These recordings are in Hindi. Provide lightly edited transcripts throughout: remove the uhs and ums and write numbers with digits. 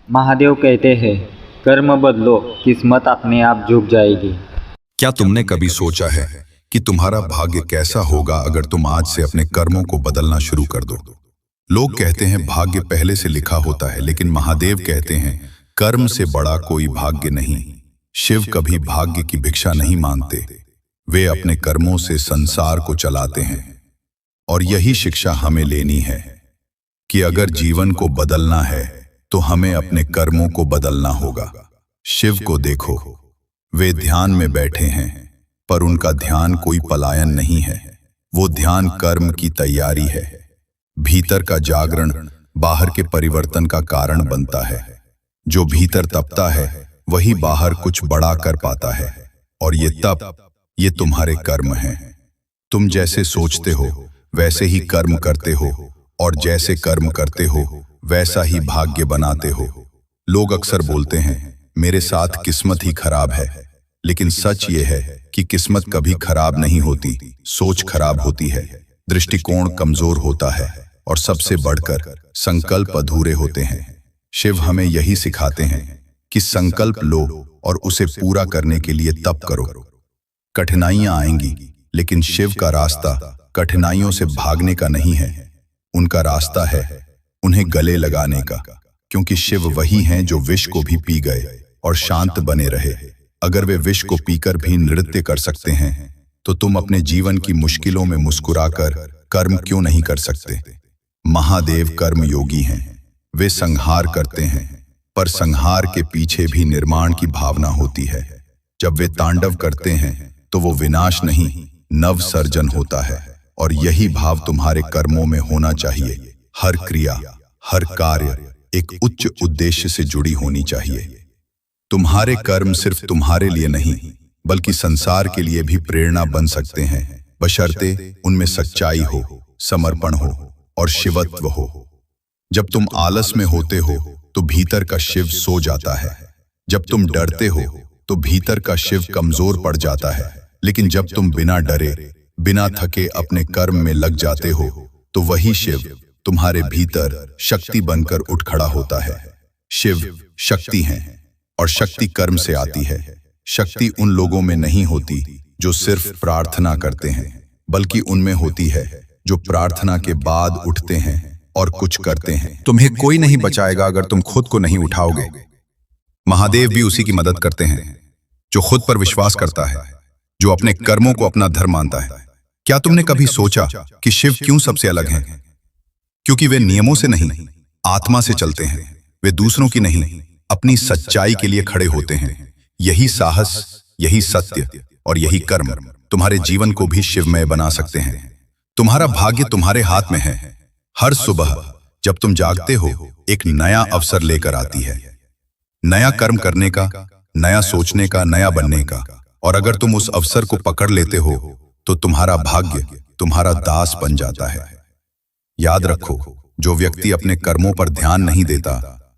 महादेव कहते हैं, कर्म बदलो, किस्मत अपने आप झुक जाएगी। क्या तुमने कभी सोचा है कि तुम्हारा भाग्य कैसा होगा अगर तुम आज से अपने कर्मों को बदलना शुरू कर दो? लोग कहते हैं भाग्य पहले से लिखा होता है, लेकिन महादेव कहते हैं कर्म से बड़ा कोई भाग्य नहीं। शिव कभी भाग्य की भिक्षा नहीं मांगते, वे अपने कर्मों से संसार को चलाते हैं। और यही शिक्षा हमें लेनी है कि अगर जीवन को बदलना है तो हमें अपने कर्मों को बदलना होगा। शिव को देखो, वे ध्यान में बैठे हैं, पर उनका ध्यान कोई पलायन नहीं है, वो ध्यान कर्म की तैयारी है। भीतर का जागरण बाहर के परिवर्तन का कारण बनता है। जो भीतर तपता है वही बाहर कुछ बड़ा कर पाता है। और ये तप, ये तुम्हारे कर्म हैं। तुम जैसे सोचते हो वैसे ही कर्म करते हो, और जैसे कर्म करते हो वैसा ही भाग्य बनाते हो। लोग अक्सर बोलते हैं मेरे साथ किस्मत ही खराब है, लेकिन सच ये है कि किस्मत कभी खराब नहीं होती, सोच खराब होती है, दृष्टिकोण कमजोर होता है, और सबसे बढ़कर संकल्प अधूरे होते हैं। शिव हमें यही सिखाते हैं कि संकल्प लो और उसे पूरा करने के लिए तप करो। कठिनाइयां आएंगी, लेकिन शिव का रास्ता कठिनाइयों से भागने का नहीं है, उनका रास्ता है उन्हें गले लगाने का। क्योंकि शिव वही हैं जो विष को भी पी गए और शांत बने रहे। अगर वे विष को पीकर भी नृत्य कर सकते हैं, तो तुम अपने जीवन की मुश्किलों में मुस्कुराकर कर्म क्यों नहीं कर सकते? महादेव कर्म योगी हैं, वे संहार करते हैं, पर संहार के पीछे भी निर्माण की भावना होती है। जब वे तांडव करते हैं तो वो विनाश नहीं, नव सर्जन होता है। और यही भाव तुम्हारे कर्मों में होना चाहिए। हर क्रिया, हर कार्य एक उच्च उद्देश्य से जुड़ी होनी चाहिए। तुम्हारे कर्म सिर्फ तुम्हारे लिए नहीं, बल्कि संसार के लिए भी प्रेरणा बन सकते हैं, बशर्ते उनमें सच्चाई हो, समर्पण हो और शिवत्व हो। जब तुम आलस में होते हो तो भीतर का शिव सो जाता है। जब तुम डरते हो तो भीतर का शिव कमजोर पड़ जाता है। लेकिन जब तुम बिना डरे, बिना थके अपने कर्म में लग जाते हो, तो वही शिव तुम्हारे भीतर शक्ति बनकर उठ खड़ा होता है। शिव शक्ति हैं, और शक्ति कर्म से आती है। शक्ति उन लोगों में नहीं होती जो सिर्फ प्रार्थना करते हैं, बल्कि उनमें होती है जो प्रार्थना के बाद उठते हैं और कुछ करते हैं। तुम्हें कोई नहीं बचाएगा अगर तुम खुद को नहीं उठाओगे। महादेव भी उसी की मदद करते हैं जो खुद पर विश्वास करता है, जो अपने कर्मों को अपना धर्म मानता है। क्या तुमने कभी सोचा कि शिव क्यों सबसे अलग हैं? क्योंकि वे नियमों से नहीं, आत्मा से चलते हैं। वे दूसरों की नहीं, अपनी सच्चाई के लिए खड़े होते हैं। यही साहस, यही सत्य और यही कर्म तुम्हारे जीवन को भी शिवमय बना सकते हैं। तुम्हारा भाग्य तुम्हारे हाथ में है। हर सुबह जब तुम जागते हो, एक नया अवसर लेकर आती है, नया कर्म करने का, नया सोचने का, नया बनने का। और अगर तुम उस अवसर को पकड़ लेते हो तो तुम्हारा भाग्य तुम्हारा दास बन जाता है। याद रखो, जो व्यक्ति अपने कर्मों पर ध्यान नहीं देता,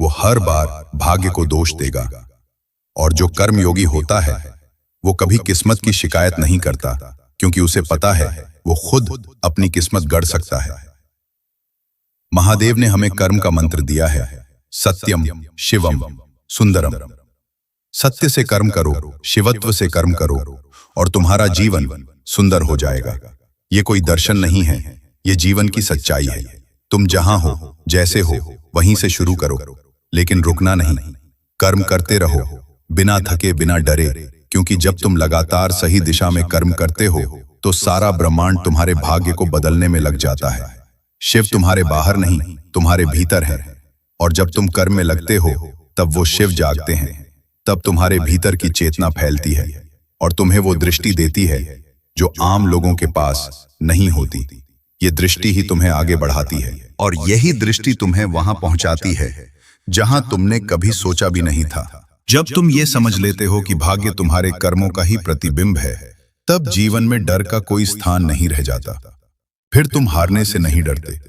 वो हर बार भाग्य को दोष देगा। और जो कर्म योगी होता है वो कभी किस्मत की शिकायत नहीं करता, क्योंकि उसे पता है वो खुद अपनी किस्मत गढ़ सकता है। महादेव ने हमें कर्म का मंत्र दिया है, सत्यम शिवम सुंदरम। सत्य से कर्म करो, शिवत्व से कर्म करो, और तुम्हारा जीवन सुंदर हो जाएगा। ये कोई दर्शन नहीं है, ये जीवन की सच्चाई है। तुम जहां हो, जैसे हो, वहीं से शुरू करो, लेकिन रुकना नहीं। कर्म करते रहो, बिना थके, बिना डरे, क्योंकि जब तुम लगातार सही दिशा में कर्म करते हो तो सारा ब्रह्मांड तुम्हारे भाग्य को बदलने में लग जाता है। शिव तुम्हारे बाहर नहीं, तुम्हारे भीतर है। और जब तुम कर्म में लगते हो तब वो शिव जागते हैं। तब तुम्हारे भीतर की चेतना फैलती है और तुम्हें वो दृष्टि देती है जो आम लोगों के पास नहीं होती। ये दृष्टि ही तुम्हें आगे बढ़ाती है, और यही दृष्टि तुम्हें वहां पहुंचाती है जहां तुमने कभी सोचा भी नहीं था। जब तुम ये समझ लेते हो कि भाग्य तुम्हारे कर्मों का ही प्रतिबिंब है, तब जीवन में डर का कोई स्थान नहीं रह जाता। फिर तुम हारने से नहीं डरते,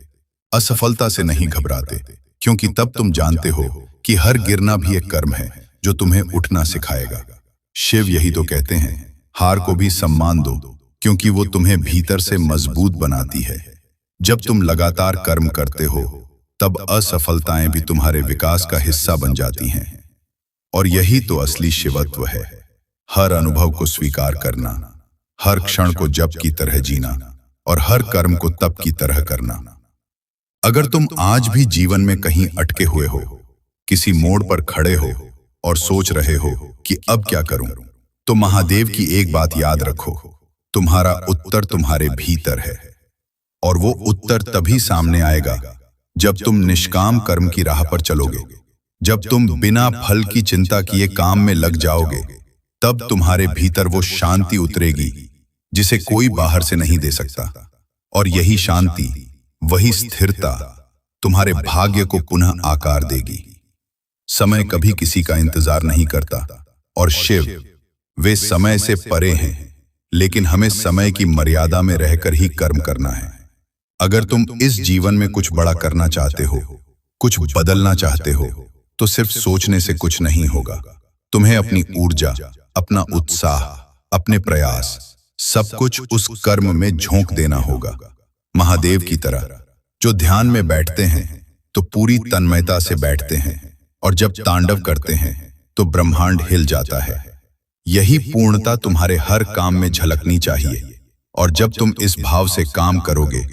असफलता से नहीं घबराते, क्योंकि तब तुम जानते हो कि हर गिरना भी एक कर्म है जो तुम्हें उठना सिखाएगा। शिव यही तो कहते हैं, हार को भी सम्मान दो, क्योंकि वो तुम्हें भीतर से मजबूत बनाती है। जब तुम लगातार कर्म करते हो तब असफलताएं भी तुम्हारे विकास का हिस्सा बन जाती हैं। और यही तो असली शिवत्व है, हर अनुभव को स्वीकार करना, हर क्षण को जप की तरह जीना और हर कर्म को तप की तरह करना। अगर तुम आज भी जीवन में कहीं अटके हुए हो, किसी मोड़ पर खड़े हो और सोच रहे हो कि अब क्या करूं, तो महादेव की एक बात याद रखो, तुम्हारा उत्तर तुम्हारे भीतर है। और वो उत्तर तभी सामने आएगा जब तुम निष्काम कर्म की राह पर चलोगे, जब तुम बिना फल की चिंता किए काम में लग जाओगे। तब तुम्हारे भीतर वो शांति उतरेगी जिसे कोई बाहर से नहीं दे सकता। और यही शांति, वही स्थिरता तुम्हारे भाग्य को पुनः आकार देगी। समय कभी किसी का इंतजार नहीं करता और शिव, वे समय से परे हैं, लेकिन हमें समय की मर्यादा में रहकर ही कर्म करना है। अगर तुम इस जीवन में कुछ बड़ा करना चाहते हो, कुछ बदलना चाहते हो, तो सिर्फ सोचने से कुछ नहीं होगा। तुम्हें अपनी ऊर्जा, अपना उत्साह, अपने प्रयास, सब कुछ उस कर्म में झोंक देना होगा। महादेव की तरह जो ध्यान में बैठते हैं तो पूरी तन्मयता से बैठते हैं, और जब तांडव करते हैं तो ब्रह्मांड हिल जाता है। यही पूर्णता तुम्हारे हर काम में झलकनी चाहिए। और जब तुम इस भाव से काम करोगे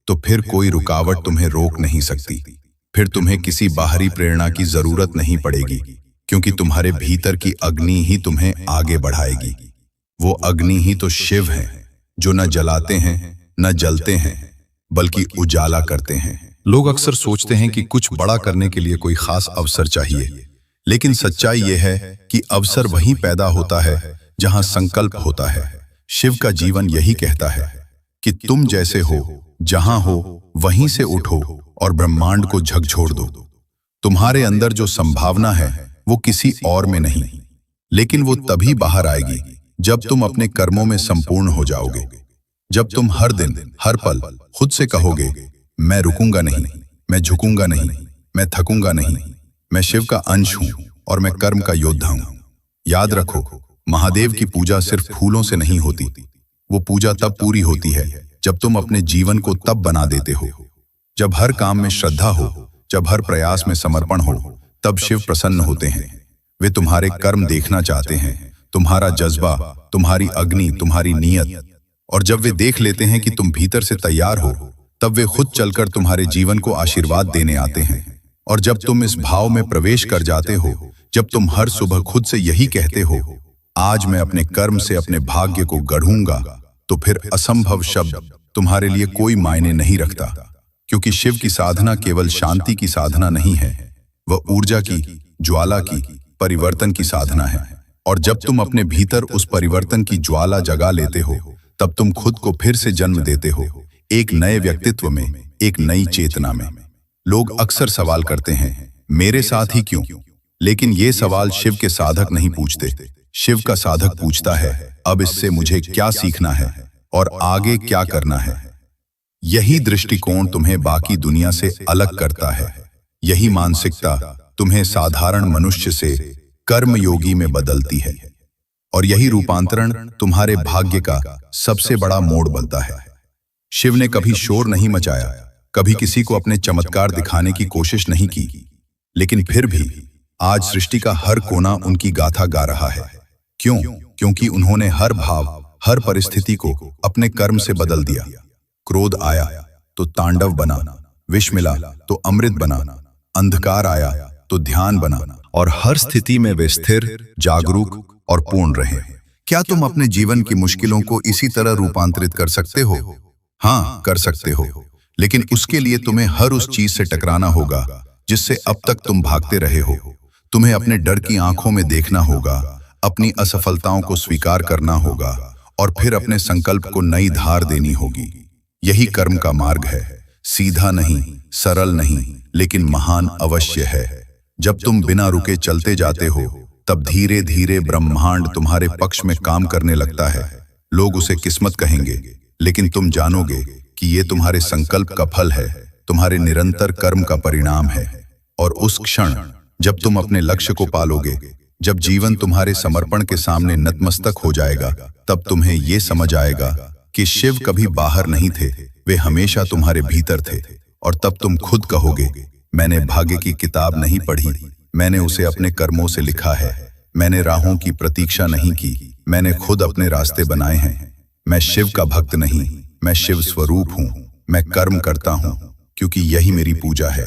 तो फिर कोई रुकावट तुम्हें रोक नहीं सकती। फिर तुम्हें किसी बाहरी प्रेरणा की जरूरत नहीं पड़ेगी, क्योंकि तुम्हारे भीतर की अग्नि ही तुम्हें आगे बढ़ाएगी। वो अग्नि ही तो शिव है, जो न जलाते हैं न जलते हैं, बल्कि उजाला करते हैं। लोग अक्सर सोचते हैं कि कुछ बड़ा करने के लिए कोई खास अवसर चाहिए, लेकिन सच्चाई यह है कि अवसर वहीं पैदा होता है जहां संकल्प होता है। शिव का जीवन यही कहता है कि तुम जैसे हो, जहां हो वहीं से उठो और ब्रह्मांड को झकझोर दो। तुम्हारे अंदर जो संभावना है वो किसी और में नहीं, लेकिन वो तभी बाहर आएगी जब तुम अपने कर्मों में संपूर्ण हो जाओगे। जब तुम हर दिन, हर पल खुद से कहोगे, मैं रुकूंगा नहीं, मैं झुकूंगा नहीं, मैं थकूंगा नहीं, मैं शिव का अंश हूं और मैं कर्म का योद्धा हूं। याद रखो, महादेव की पूजा सिर्फ फूलों से नहीं होती। वो पूजा तब पूरी होती है जब तुम अपने जीवन को तब बना देते हो, जब हर काम में श्रद्धा हो, जब हर प्रयास में समर्पण हो, तब शिव प्रसन्न होते हैं। वे तुम्हारे कर्म देखना चाहते हैं, तुम्हारा जज्बा, तुम्हारी अग्नि, तुम्हारी नीयत। और जब वे देख लेते हैं कि तुम भीतर से तैयार हो, तब वे खुद चलकर तुम्हारे जीवन को आशीर्वाद देने आते हैं। और जब तुम इस भाव में प्रवेश कर जाते हो, जब तुम हर सुबह खुद से यही कहते हो, आज मैं अपने कर्म से अपने भाग्य को गढ़ूंगा, तो फिर असंभव शब्द तुम्हारे लिए कोई मायने नहीं रखता। क्योंकि शिव की साधना केवल शांति की साधना नहीं है, वह ऊर्जा की, ज्वाला की, परिवर्तन की साधना है। और जब तुम अपने भीतर उस परिवर्तन की ज्वाला जगा लेते हो, तब तुम खुद को फिर से जन्म देते हो, एक नए व्यक्तित्व में, एक नई चेतना में। लोग अक्सर सवाल करते हैं, मेरे साथ ही क्यों? लेकिन ये सवाल शिव के साधक नहीं पूछते। शिव का साधक पूछता है, अब इससे मुझे क्या सीखना है और आगे क्या करना है? यही दृष्टिकोण तुम्हें बाकी दुनिया से अलग करता है। यही मानसिकता तुम्हें साधारण मनुष्य से कर्मयोगी में बदलती है। और यही रूपांतरण तुम्हारे भाग्य का सबसे बड़ा मोड़ बनता है। शिव ने कभी शोर नहीं मचाया, कभी किसी को अपने चमत्कार दिखाने की कोशिश नहीं की, लेकिन फिर भी आज सृष्टि का हर कोना उनकी गाथा गा रहा है। क्यों? क्योंकि उन्होंने हर भाव, हर परिस्थिति को अपने कर्म से बदल दिया। क्रोध आया तो तांडव बना, विष मिला तो अमृत बना, अंधकार आया तो ध्यान बना, और हर स्थिति में वे स्थिर, जागरूक और पूर्ण रहे। क्या तुम अपने जीवन की मुश्किलों को इसी तरह रूपांतरित कर सकते हो? हाँ, कर सकते हो, लेकिन उसके लिए तुम्हें हर उस चीज से टकराना होगा जिससे अब तक तुम भागते रहे हो। तुम्हें अपने डर की आंखों में देखना होगा, अपनी असफलताओं को स्वीकार करना होगा, और फिर अपने संकल्प को नई धार देनी होगी। यही कर्म का मार्ग है, सीधा नहीं, सरल नहीं, लेकिन महान अवश्य है। जब तुम बिना रुके चलते जाते हो, तब धीरे धीरे ब्रह्मांड तुम्हारे पक्ष में काम करने लगता है। लोग उसे किस्मत कहेंगे, लेकिन तुम जानोगे कि ये तुम्हारे संकल्प का फल है, तुम्हारे निरंतर कर्म का परिणाम है। और उस क्षण जब तुम अपने लक्ष्य को पालोगे, जब जीवन तुम्हारे समर्पण के सामने नतमस्तक हो जाएगा, तब तुम्हें ये समझ आएगा कि शिव कभी बाहर नहीं थे, वे हमेशा तुम्हारे भीतर थे। और तब तुम खुद कहोगे, मैंने भाग्य की किताब नहीं पढ़ी, मैंने उसे अपने कर्मों से लिखा है। मैंने राहों की प्रतीक्षा नहीं की, मैंने खुद अपने रास्ते बनाए हैं। मैं शिव का भक्त नहीं, मैं शिव स्वरूप हूँ। मैं कर्म करता हूँ क्योंकि यही मेरी पूजा है।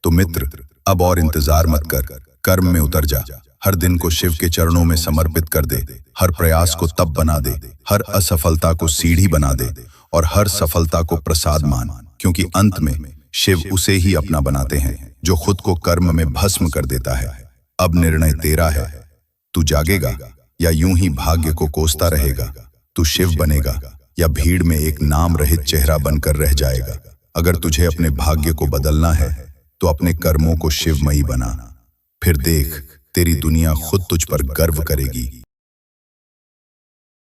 तो मित्र, अब और इंतजार मत कर, कर्म में उतर जा। हर दिन को शिव के चरणों में समर्पित कर दे, हर प्रयास को तप बना दे, हर असफलता को सीढ़ी बना दे और हर सफलता को प्रसाद मान, क्योंकि अंत में शिव उसे ही अपना बनाते हैं जो खुद को कर्म में भस्म कर देता है। अब निर्णय तेरा है, तू जागेगा या यूं ही भाग्य को कोसता रहेगा? तू शिव बनेगा या भीड़ में एक नाम रहित चेहरा बनकर रह जाएगा? अगर तुझे अपने भाग्य को बदलना है तो अपने कर्मों को शिवमयी बना, फिर देख तेरी दुनिया खुद तुझ पर गर्व करेगी।